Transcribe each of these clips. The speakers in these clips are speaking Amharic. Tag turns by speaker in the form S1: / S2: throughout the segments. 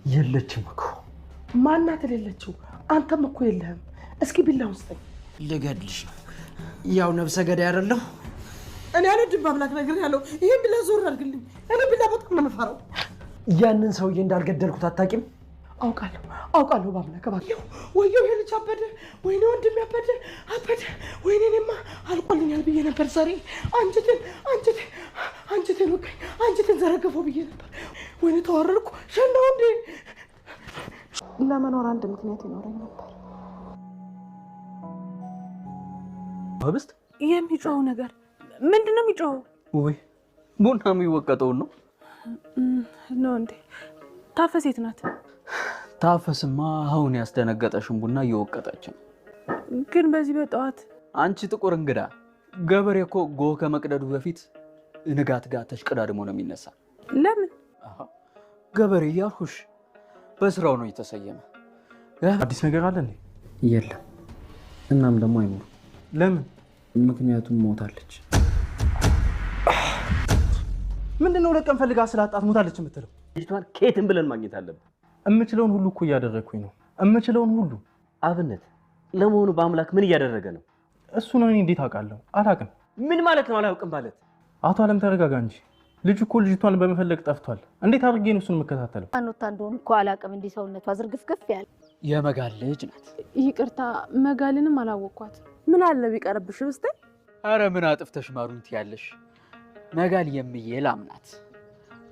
S1: የለችም እኮ።
S2: ማናት የሌለችው? አንተም እኮ የለህም። እስኪ ቢላውን ስጠኝ።
S3: ልገድልሽ ነው። ያው ነብሰ ገዳይ አይደለሁ
S2: እኔ። አልወድም በአምላክ ነገር ያለው ይሄን ቢላ ዞር አድርግልኝ። እኔ ቢላ በጣም ነው የምፈራው።
S1: ያንን ሰውዬ እንዳልገደልኩት አታውቂም?
S2: አውቃለሁ በአምላክ እባክህ። ወየው ይሄ ልጅ አበደ። ወይኔ ወንድም ያበደ አበደ። ወይኔ እኔማ አልቆልኛል ብዬ ነበር ዛሬ። አንጀቴን ወጋኝ፣ አንጀቴን ዘረገፈው ብዬ ነበር። ወይኔ ተዋረድኩ። ሸናው እንዴ! ለመኖር አንድ ምክንያት ይኖረኝ ነበር።
S1: ህብስት
S4: የሚጮኸው ነገር ምንድን ነው የሚጮኸው?
S1: ወይ ቡና የሚወቀጠውን ነው
S4: ነው እንዴ? ታፈስ የት ናት?
S1: ታፈስማ አሁን ያስደነገጠሽን ቡና እየወቀጠች ነው።
S4: ግን በዚህ በጠዋት
S1: አንቺ ጥቁር እንግዳ፣ ገበሬ እኮ ጎህ ከመቅደዱ በፊት ንጋት ጋር ተሽቀዳድሞ ነው የሚነሳ።
S4: ለምን?
S1: ገበሬ እያልኩሽ በስራው ነው የተሰየመ።
S5: አዲስ ነገር አለ እንዴ?
S6: የለም። እናም ደግሞ አይኖርም።
S5: ለምን?
S6: ምክንያቱም ሞታለች።
S5: ምንድነው ለቀን ፈልጋ ስላጣት ሞታለች የምትለው?
S7: ልጅቷን ከየትም ብለን ማግኘት አለብን።
S5: እምችለውን ሁሉ እኮ እያደረግኩኝ ነው። እምችለውን ሁሉ።
S7: አብነት ለመሆኑ በአምላክ ምን እያደረገ ነው?
S5: እሱ ነው። እኔ እንዴት አውቃለሁ? አላውቅም።
S7: ምን ማለት ነው አላውቅም ማለት?
S5: አቶ አለም ተረጋጋ እንጂ። ልጅ እኮ ልጅቷን በመፈለግ ጠፍቷል። እንዴት አድርጌ ነው እሱን የምከታተለው?
S8: አንተ እንደሆነ እኮ አላውቅም። እንዲህ ሰውነቷ ዝርግፍግፍ ያለ
S1: የመጋል ልጅ ናት።
S4: ይቅርታ፣ መጋልንም አላወኳት። ምን አለ ቢቀርብሽ ውስጥ?
S1: አረ ምን አጥፍተሽ ማሩንቲ ያለሽ? መጋል የሚዬ ላም ናት።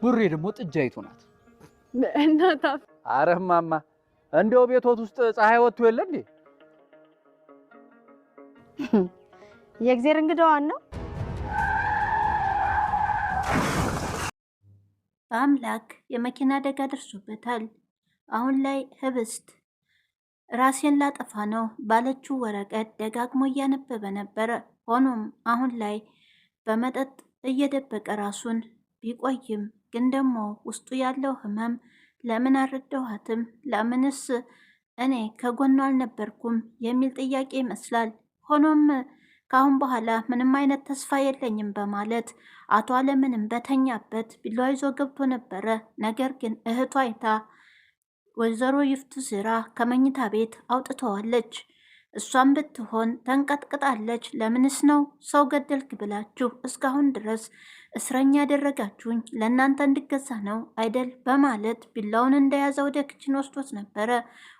S1: ቡሬ ደግሞ ጥጃይቱ ናት።
S4: እናታ
S1: አረማማ እንደው ቤቶት ውስጥ ፀሐይ ወጥቶ የለ እንዴ?
S8: የእግዚአብሔር እንግዳዋን ነው።
S9: በአምላክ የመኪና አደጋ ደርሶበታል። አሁን ላይ ህብስት ራሴን ላጠፋ ነው ባለችው ወረቀት ደጋግሞ እያነበበ ነበረ። ሆኖም አሁን ላይ በመጠጥ እየደበቀ ራሱን ቢቆይም ግን ደግሞ ውስጡ ያለው ህመም ለምን አልረዳኋትም፣ ለምንስ እኔ ከጎኗ አልነበርኩም የሚል ጥያቄ ይመስላል። ሆኖም ከአሁን በኋላ ምንም አይነት ተስፋ የለኝም በማለት አቶ አለምንም በተኛበት ቢላዋ ይዞ ገብቶ ነበረ። ነገር ግን እህቷ አይታ ወይዘሮ ይፍቱ ዝራ ከመኝታ ቤት አውጥተዋለች። እሷም ብትሆን ተንቀጥቅጣለች። ለምንስ ነው ሰው ገደልክ ብላችሁ እስካሁን ድረስ እስረኛ ያደረጋችሁኝ? ለእናንተ እንድገዛ ነው አይደል? በማለት ቢላውን እንደያዘ ወደ ክችን ወስዶት ነበረ።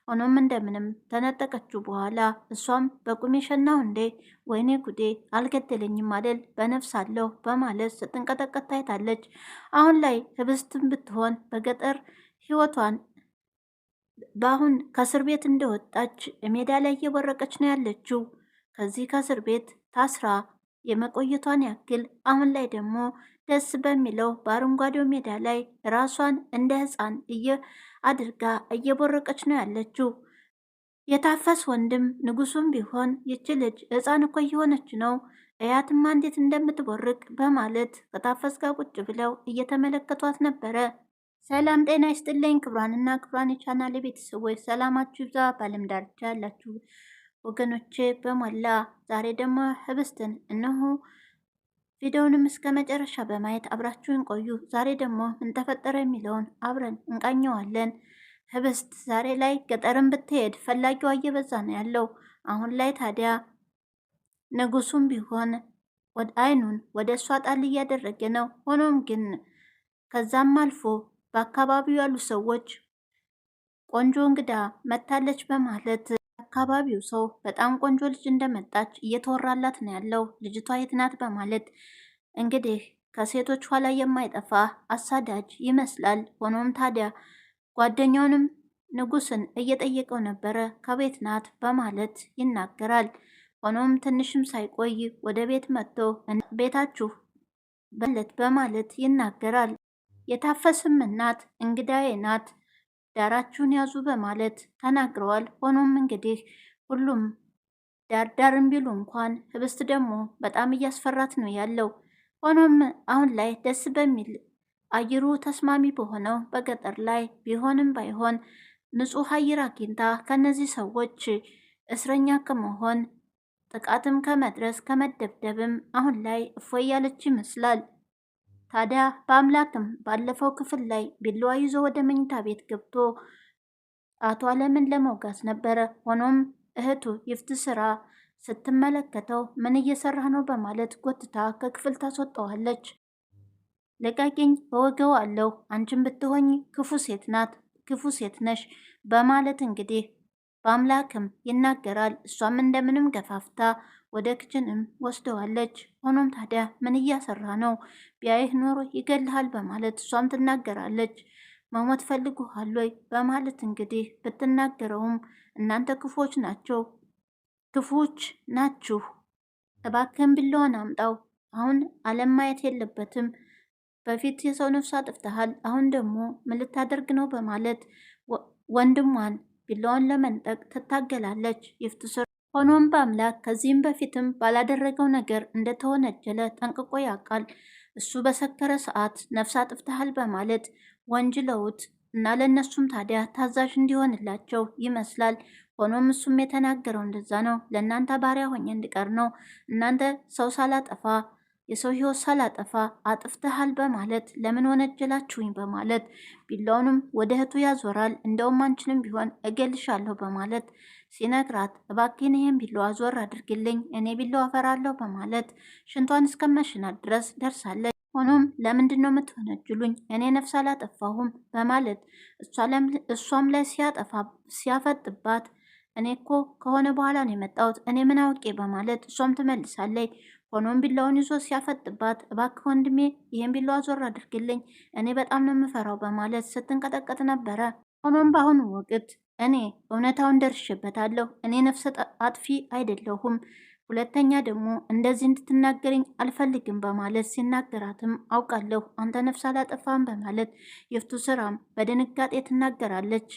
S9: ሆኖም እንደምንም ተነጠቀችው። በኋላ እሷም በቁሜ ሸናው እንዴ? ወይኔ ጉዴ፣ አልገደለኝም አይደል? በነፍስ አለሁ በማለት ስትንቀጠቀጥ ታይታለች። አሁን ላይ ህብስትም ብትሆን በገጠር ህይወቷን በአሁን ከእስር ቤት እንደወጣች ሜዳ ላይ እየቦረቀች ነው ያለችው። ከዚህ ከእስር ቤት ታስራ የመቆየቷን ያክል አሁን ላይ ደግሞ ደስ በሚለው በአረንጓዴው ሜዳ ላይ ራሷን እንደ ህፃን አድርጋ እየቦረቀች ነው ያለችው። የታፈስ ወንድም ንጉሱም ቢሆን ይች ልጅ ህፃን እኮ እየሆነች ነው፣ እያትማ እንዴት እንደምትቦርቅ በማለት ከታፈስ ጋር ቁጭ ብለው እየተመለከቷት ነበረ። ሰላም ጤና ይስጥልኝ ክብሯንና ክብሯን የቻናሌ ቤተሰቦች ሰላማችሁ ይብዛ። በዓለም ዳርቻ ያላችሁ ወገኖቼ በሞላ ዛሬ ደግሞ ህብስትን እነሆ ቪዲዮውንም እስከ መጨረሻ በማየት አብራችሁን ቆዩ። ዛሬ ደግሞ ምን ተፈጠረ የሚለውን አብረን እንቃኘዋለን። ህብስት ዛሬ ላይ ገጠርን ብትሄድ ፈላጊዋ እየበዛ ነው ያለው። አሁን ላይ ታዲያ ንጉሱም ቢሆን አይኑን ወደ እሷ ጣል እያደረገ ነው። ሆኖም ግን ከዛም አልፎ በአካባቢው ያሉ ሰዎች ቆንጆ እንግዳ መታለች በማለት አካባቢው ሰው በጣም ቆንጆ ልጅ እንደመጣች እየተወራላት ነው ያለው። ልጅቷ የት ናት በማለት እንግዲህ ከሴቶች ኋላ የማይጠፋ አሳዳጅ ይመስላል። ሆኖም ታዲያ ጓደኛውንም ንጉስን እየጠየቀው ነበረ። ከቤት ናት በማለት ይናገራል። ሆኖም ትንሽም ሳይቆይ ወደ ቤት መጥቶ ቤታችሁ በለት በማለት ይናገራል። የታፈስም እናት እንግዳዬ ናት፣ ዳራችሁን ያዙ በማለት ተናግረዋል። ሆኖም እንግዲህ ሁሉም ዳርዳርን ቢሉ እንኳን ህብስት ደግሞ በጣም እያስፈራት ነው ያለው። ሆኖም አሁን ላይ ደስ በሚል አየሩ ተስማሚ በሆነው በገጠር ላይ ቢሆንም ባይሆን ንጹህ አየር አግኝታ ከነዚህ ሰዎች እስረኛ ከመሆን ጥቃትም ከመድረስ ከመደብደብም አሁን ላይ እፎይ ያለች ይመስላል። ታዲያ በአምላክም ባለፈው ክፍል ላይ ቢላዋ ይዞ ወደ መኝታ ቤት ገብቶ አቶ አለምን ለመውጋት ነበረ። ሆኖም እህቱ ይፍትስራ ስትመለከተው ምን እየሰራ ነው በማለት ጎትታ ከክፍል ታስወጣዋለች። ለቃቂኝ በወገው አለው አንቺን ብትሆኝ ክፉ ሴት ነሽ በማለት እንግዲህ በአምላክም ይናገራል። እሷም እንደምንም ገፋፍታ ወደ ክችንም ወስደዋለች። ሆኖም ታዲያ ምን እያሰራ ነው? ቢያይህ ኖሮ ይገልሃል በማለት እሷም ትናገራለች። መሞት ፈልጉሃል ወይ በማለት እንግዲህ ብትናገረውም እናንተ ክፉዎች ናችሁ፣ እባክህን ቢላዋን አምጣው። አሁን አለም ማየት የለበትም። በፊት የሰው ነፍስ አጥፍተሃል፣ አሁን ደግሞ ምን ልታደርግ ነው በማለት ወንድሟን ቢላዋን ለመንጠቅ ትታገላለች ይፍትስራ። ሆኖም በአምላክ ከዚህም በፊትም ባላደረገው ነገር እንደተወነጀለ ጠንቅቆ ያውቃል። እሱ በሰከረ ሰዓት ነፍስ አጥፍተሃል በማለት ወንጅለውት እና ለእነሱም ታዲያ ታዛዥ እንዲሆንላቸው ይመስላል። ሆኖም እሱም የተናገረው እንደዛ ነው። ለእናንተ ባሪያ ሆኜ እንድቀር ነው። እናንተ ሰው ሳላጠፋ የሰው ህይወት ሳላጠፋ አጥፍተሃል በማለት ለምን ወነጀላችሁኝ በማለት ቢላውንም ወደ እህቱ ያዞራል። እንደውም አንቺንም ቢሆን እገልሻለሁ በማለት ሲነግራት እባክህን ይህን ቢላዋ ዞር አድርግልኝ እኔ ቢላዋ አፈራለሁ በማለት ሽንቷን እስከመሽናት ድረስ ደርሳለች። ሆኖም ለምንድን ነው የምትወነጅሉኝ? እኔ ነፍስ አላጠፋሁም በማለት እሷም ላይ ሲያፈጥባት እኔ እኮ ከሆነ በኋላ ነው የመጣሁት እኔ ምን አውቄ በማለት እሷም ትመልሳለች። ሆኖም ቢላውን ይዞ ሲያፈጥባት እባክህ ወንድሜ ይህን ቢላዋ ዞር አድርግልኝ እኔ በጣም ነው የምፈራው በማለት ስትንቀጠቀጥ ነበረ። ሆኖም በአሁኑ ወቅት እኔ እውነታውን ደርሼበታለሁ፣ እኔ ነፍሰ አጥፊ አይደለሁም፣ ሁለተኛ ደግሞ እንደዚህ እንድትናገረኝ አልፈልግም በማለት ሲናገራትም አውቃለሁ አንተ ነፍስ አላጠፋም በማለት ይፍትስራም በድንጋጤ ትናገራለች።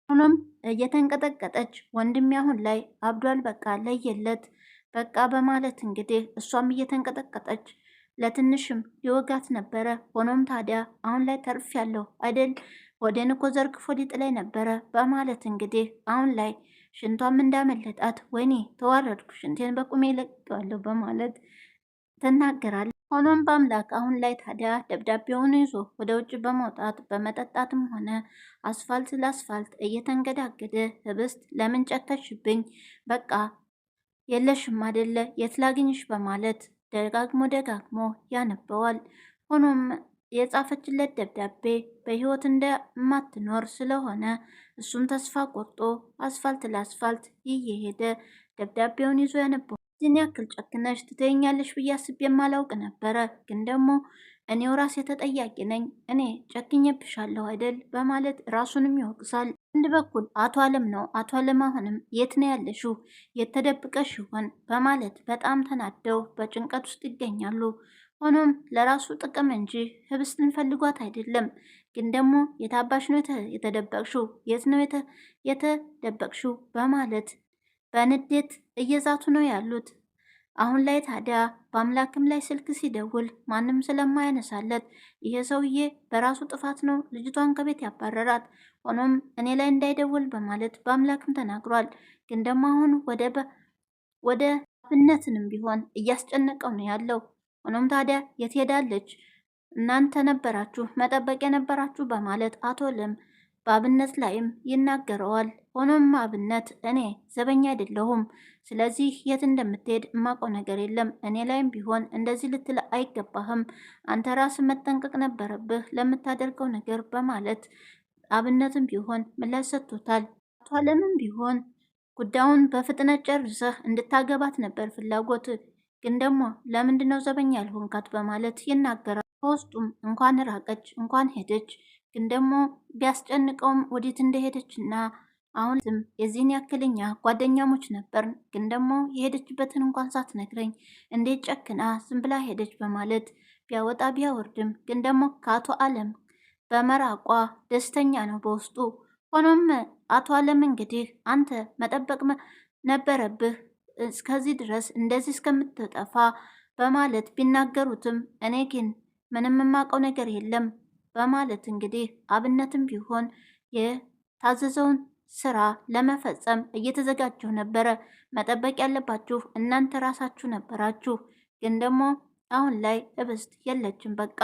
S9: ሆኖም እየተንቀጠቀጠች ወንድሜ አሁን ላይ አብዷል፣ በቃ ለየለት በቃ በማለት እንግዲህ እሷም እየተንቀጠቀጠች ለትንሽም ሊወጋት ነበረ። ሆኖም ታዲያ አሁን ላይ ተርፍ ያለው አይደል ወደን እኮ ዘርግፎ ሊጥላይ ነበረ በማለት እንግዲህ አሁን ላይ ሽንቷም እንዳመለጣት ወይኔ ተዋረድኩ፣ ሽንቴን በቁሜ ለቅቄዋለሁ በማለት ትናገራለች። ሆኖም በአምላክ አሁን ላይ ታዲያ ደብዳቤውን ይዞ ወደ ውጭ በመውጣት በመጠጣትም ሆነ አስፋልት ለአስፋልት እየተንገዳገደ ህብስት ለምን ጨከሽብኝ፣ በቃ የለሽም አይደለ የት ላግኝሽ በማለት ደጋግሞ ያነበዋል። ሆኖም የጻፈችለት ደብዳቤ በህይወት እንደማትኖር ስለሆነ እሱም ተስፋ ቆርጦ አስፋልት ለአስፋልት እየሄደ ደብዳቤውን ይዞ ያነበዋል። እዚህን ያክል ጨክነሽ ትተኛለሽ ብዬ አስቤ የማላውቅ ነበረ፣ ግን ደግሞ እኔው ራሴ ተጠያቂ ነኝ፣ እኔ ጨክኜብሻለሁ አይደል በማለት ራሱንም ይወቅሳል። አንድ በኩል አቶ አለም ነው። አቶ አለም አሁንም የት ነው ያለሽው? የት ተደብቀሽ ይሆን በማለት በጣም ተናደው በጭንቀት ውስጥ ይገኛሉ። ሆኖም ለራሱ ጥቅም እንጂ ህብስትን ፈልጓት አይደለም። ግን ደግሞ የታባሽ ነው የተደበቅሽው? የት ነው የተደበቅሽው በማለት በንዴት እየዛቱ ነው ያሉት። አሁን ላይ ታዲያ በአምላክም ላይ ስልክ ሲደውል ማንም ስለማያነሳለት ይሄ ሰውዬ በራሱ ጥፋት ነው ልጅቷን ከቤት ያባረራት። ሆኖም እኔ ላይ እንዳይደውል በማለት በአምላክም ተናግሯል። ግን ደግሞ አሁን ወደ አብነትንም ቢሆን እያስጨነቀው ነው ያለው። ሆኖም ታዲያ የት ሄዳለች? እናንተ ነበራችሁ መጠበቅ የነበራችሁ በማለት አቶ ለም በአብነት ላይም ይናገረዋል። ሆኖም አብነት እኔ ዘበኛ አይደለሁም፣ ስለዚህ የት እንደምትሄድ እማውቀው ነገር የለም፣ እኔ ላይም ቢሆን እንደዚህ ልትል አይገባህም፣ አንተ ራስ መጠንቀቅ ነበረብህ ለምታደርገው ነገር በማለት አብነትም ቢሆን ምላሽ ሰጥቶታል። አቶ አለምም ቢሆን ጉዳዩን በፍጥነት ጨርሰህ እንድታገባት ነበር ፍላጎት፣ ግን ደግሞ ለምንድነው ዘበኛ ያልሆንካት በማለት ይናገራል። በውስጡም እንኳን ራቀች እንኳን ሄደች ግን ደግሞ ቢያስጨንቀውም ወዴት እንደሄደች እና አሁንም የዚህን ያክልኛ ጓደኛሞች ነበር፣ ግን ደግሞ የሄደችበትን እንኳን ሳትነግረኝ እንዴት ጨክና ዝም ብላ ሄደች በማለት ቢያወጣ ቢያወርድም ግን ደግሞ ከአቶ አለም በመራቋ ደስተኛ ነው በውስጡ። ሆኖም አቶ አለም እንግዲህ አንተ መጠበቅ ነበረብህ እስከዚህ ድረስ እንደዚህ እስከምትጠፋ በማለት ቢናገሩትም እኔ ግን ምንም የማውቀው ነገር የለም በማለት እንግዲህ አብነትም ቢሆን የታዘዘውን ስራ ለመፈጸም እየተዘጋጀው ነበረ። መጠበቅ ያለባችሁ እናንተ ራሳችሁ ነበራችሁ፣ ግን ደግሞ አሁን ላይ ህብስት የለችም፣ በቃ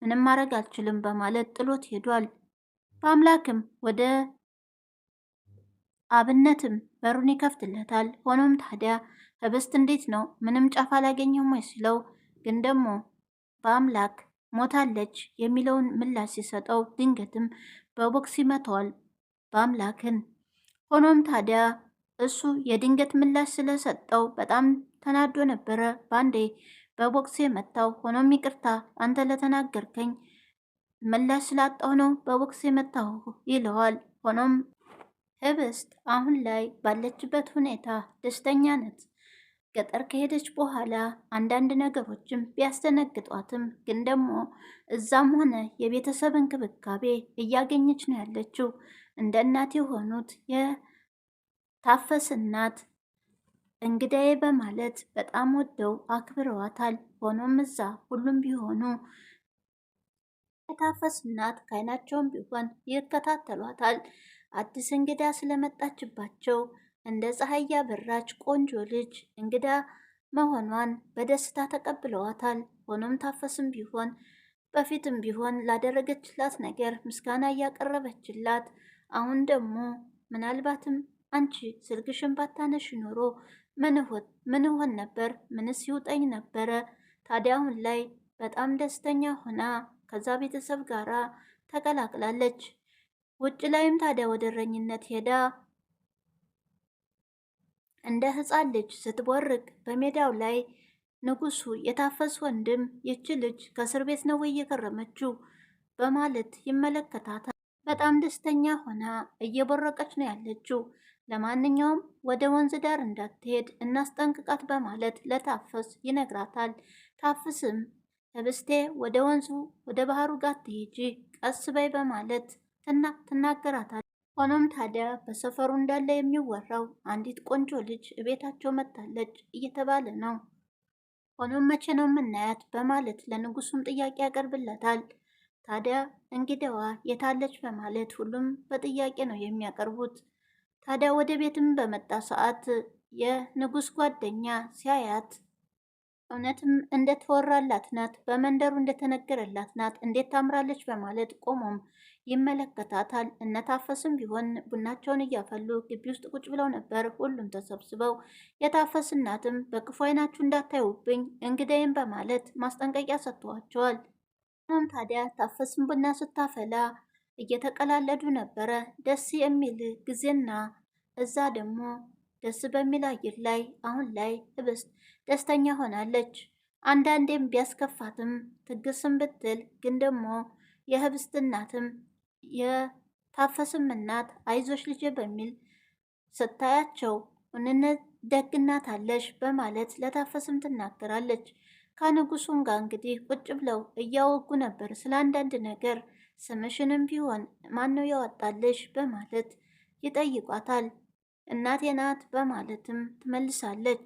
S9: ምንም ማድረግ አልችልም በማለት ጥሎት ሄዷል። በአምላክም ወደ አብነትም በሩን ይከፍትለታል። ሆኖም ታዲያ ህብስት እንዴት ነው ምንም ጫፍ አላገኘም ወይ ሲለው ግን ደግሞ በአምላክ ሞታለች የሚለውን ምላሽ ሲሰጠው ድንገትም በቦክስ ይመታዋል በአምላክን። ሆኖም ታዲያ እሱ የድንገት ምላሽ ስለሰጠው በጣም ተናዶ ነበረ ባንዴ በቦክስ የመታው። ሆኖም ይቅርታ አንተ ለተናገርከኝ ምላሽ ስላጣው ነው በቦክስ የመታው ይለዋል። ሆኖም ህብስት አሁን ላይ ባለችበት ሁኔታ ደስተኛ ናት። ገጠር ከሄደች በኋላ አንዳንድ ነገሮችም ቢያስደነግጧትም ግን ደግሞ እዛም ሆነ የቤተሰብ እንክብካቤ እያገኘች ነው ያለችው። እንደ እናት የሆኑት የታፈስ እናት እንግዳዬ በማለት በጣም ወደው አክብረዋታል። ሆኖም እዛ ሁሉም ቢሆኑ የታፈስ እናት ከዓይናቸውም ቢሆን ይከታተሏታል። አዲስ እንግዳ ስለመጣችባቸው እንደ ፀሐይ ያበራች ቆንጆ ልጅ እንግዳ መሆኗን በደስታ ተቀብለዋታል። ሆኖም ታፈስም ቢሆን በፊትም ቢሆን ላደረገችላት ነገር ምስጋና እያቀረበችላት፣ አሁን ደግሞ ምናልባትም አንቺ ስልክሽን ባታነሽ ኖሮ ምን ሆን ነበር? ምንስ ይውጠኝ ነበረ? ታዲያ አሁን ላይ በጣም ደስተኛ ሆና ከዛ ቤተሰብ ጋራ ተቀላቅላለች። ውጭ ላይም ታዲያ ወደ እረኝነት ሄዳ እንደ ሕፃን ልጅ ስትቦርቅ በሜዳው ላይ ንጉሱ የታፈስ ወንድም ይች ልጅ ከእስር ቤት ነው እየከረመችው በማለት ይመለከታታል። በጣም ደስተኛ ሆና እየቦረቀች ነው ያለችው። ለማንኛውም ወደ ወንዝ ዳር እንዳትሄድ እናስጠንቅቃት በማለት ለታፈስ ይነግራታል። ታፍስም ህብስቴ ወደ ወንዙ ወደ ባህሩ ጋር ትሄጂ ቀስ በይ በማለት ትናገራታል። ሆኖም ታዲያ በሰፈሩ እንዳለ የሚወራው አንዲት ቆንጆ ልጅ እቤታቸው መጥታለች እየተባለ ነው። ሆኖም መቼ ነው የምናያት በማለት ለንጉሱም ጥያቄ ያቀርብለታል። ታዲያ እንግዳዋ የታለች በማለት ሁሉም በጥያቄ ነው የሚያቀርቡት። ታዲያ ወደ ቤትም በመጣ ሰዓት የንጉስ ጓደኛ ሲያያት እውነትም እንደተወራላት ናት፣ በመንደሩ እንደተነገረላት ናት፣ እንዴት ታምራለች በማለት ቆሞም ይመለከታታል። እነታፈስም ቢሆን ቡናቸውን እያፈሉ ግቢ ውስጥ ቁጭ ብለው ነበር፣ ሁሉም ተሰብስበው። የታፈስ እናትም በክፉ አይናችሁ እንዳታዩብኝ እንግዳይም በማለት ማስጠንቀቂያ ሰጥተዋቸዋል። ሆኖም ታዲያ ታፈስም ቡና ስታፈላ እየተቀላለዱ ነበረ። ደስ የሚል ጊዜና እዛ ደግሞ ደስ በሚል አየር ላይ አሁን ላይ ህብስት ደስተኛ ሆናለች። አንዳንዴም ቢያስከፋትም ትግስም ብትል ግን ደግሞ የህብስት እናትም የታፈስም እናት አይዞሽ ልጄ በሚል ስታያቸው እውነት ደግ እናት አለሽ በማለት ለታፈስም ትናገራለች። ከንጉሱም ጋር እንግዲህ ቁጭ ብለው እያወጉ ነበር ስለ አንዳንድ ነገር። ስምሽንም ቢሆን ማነው ያወጣልሽ በማለት ይጠይቋታል። እናቴ ናት በማለትም ትመልሳለች።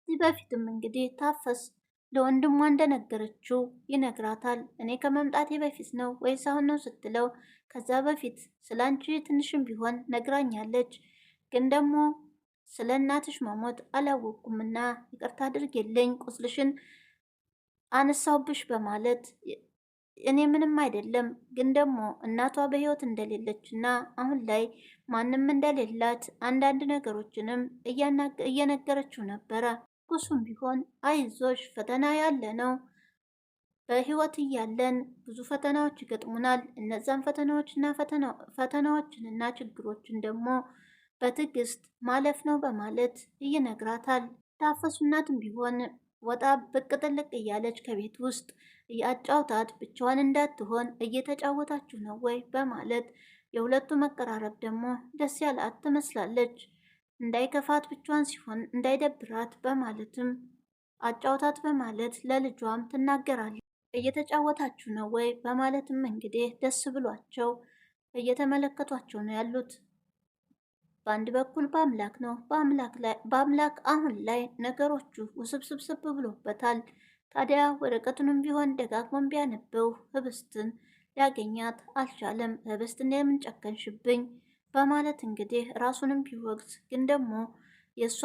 S9: እዚህ በፊትም እንግዲህ ታፈስ ለወንድሟ እንደነገረችው ይነግራታል። እኔ ከመምጣቴ በፊት ነው ወይስ አሁን ነው ስትለው፣ ከዛ በፊት ስለ አንቺ ትንሽም ቢሆን ነግራኛለች፣ ግን ደግሞ ስለ እናትሽ መሞት አላወቅኩምና ይቅርታ አድርጌልኝ ቁስልሽን አነሳውብሽ በማለት እኔ ምንም አይደለም፣ ግን ደግሞ እናቷ በህይወት እንደሌለች እና አሁን ላይ ማንም እንደሌላት አንዳንድ ነገሮችንም እየነገረችው ነበረ። ንጉሱም ቢሆን አይዞሽ ፈተና ያለ ነው፣ በህይወት እያለን ብዙ ፈተናዎች ይገጥሙናል። እነዛን ፈተናዎችንና ችግሮችን ደግሞ በትዕግስት ማለፍ ነው በማለት ይነግራታል። ታፈሱ እናትም ቢሆን ወጣ ብቅ ጥልቅ እያለች ከቤት ውስጥ እያጫውታት ብቻዋን እንዳትሆን እየተጫወታችሁ ነው ወይ በማለት የሁለቱ መቀራረብ ደግሞ ደስ ያላት ትመስላለች። እንዳይከፋት ብቻዋን ሲሆን እንዳይደብራት በማለትም አጫውታት በማለት ለልጇም ትናገራለች። እየተጫወታችሁ ነው ወይ በማለትም እንግዲህ ደስ ብሏቸው እየተመለከቷቸው ነው ያሉት። በአንድ በኩል በአምላክ ነው። በአምላክ አሁን ላይ ነገሮቹ ውስብስብስብ ብሎበታል። ታዲያ ወረቀቱንም ቢሆን ደጋግሞም ቢያነበው ህብስትን ሊያገኛት አልቻለም። ህብስትን የምን ጨከንሽብኝ በማለት እንግዲህ ራሱንም ቢወቅስ ግን ደግሞ የእሷ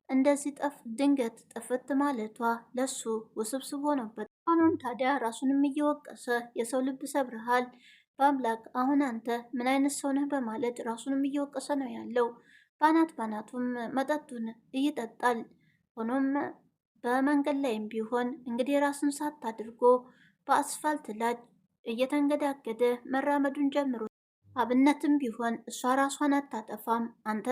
S9: እንደዚህ ድንገት ጥፍት ማለቷ ለሱ ውስብስብ ሆኖበት አሁን ታዲያ ራሱንም እየወቀሰ የሰው ልብ ሰብረሃል በአምላክ አሁን አንተ ምን አይነት ሰው ነህ በማለት ራሱንም እየወቀሰ ነው ያለው። ባናቱም መጠጡን ይጠጣል። ሆኖም በመንገድ ላይም ቢሆን እንግዲህ ራሱን ሳት አድርጎ በአስፋልት ላይ እየተንገዳገደ መራመዱን ጀምሮ አብነትም ቢሆን እሷ ራሷን አታጠፋም አንተ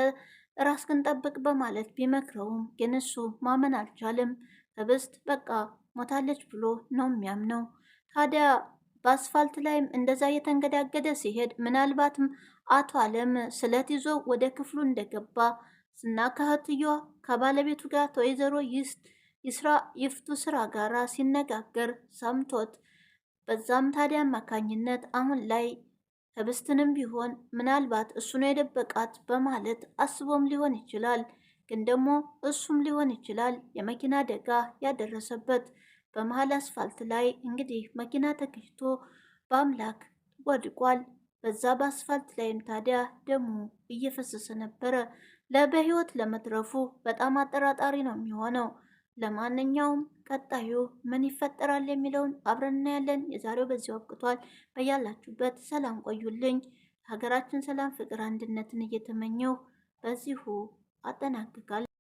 S9: ራስህን ጠብቅ በማለት ቢመክረውም ግን እሱ ማመን አልቻለም። ህብስት በቃ ሞታለች ብሎ ነው የሚያምነው። ታዲያ በአስፋልት ላይም እንደዛ እየተንገዳገደ ሲሄድ ምናልባትም አቶ አለም ስለት ይዞ ወደ ክፍሉ እንደገባ እና ከእህትየዋ ከባለቤቱ ጋር ወይዘሮ ይፍቱ ስራ ጋራ ሲነጋገር ሰምቶት በዛም ታዲያ አማካኝነት አሁን ላይ ህብስትንም ቢሆን ምናልባት እሱ ነው የደበቃት በማለት አስቦም ሊሆን ይችላል። ግን ደግሞ እሱም ሊሆን ይችላል የመኪና አደጋ ያደረሰበት በመሀል አስፋልት ላይ እንግዲህ መኪና ተከስቶ በአምላክ ወድቋል። በዛ በአስፋልት ላይም ታዲያ ደሙ እየፈሰሰ ነበረ። በህይወት ለመትረፉ በጣም አጠራጣሪ ነው የሚሆነው። ለማንኛውም ቀጣዩ ምን ይፈጠራል የሚለውን አብረን እናያለን። የዛሬው በዚሁ አብቅቷል። በያላችሁበት ሰላም ቆዩልኝ። ሀገራችን ሰላም፣ ፍቅር፣ አንድነትን እየተመኘው በዚሁ አጠናቅቃለሁ።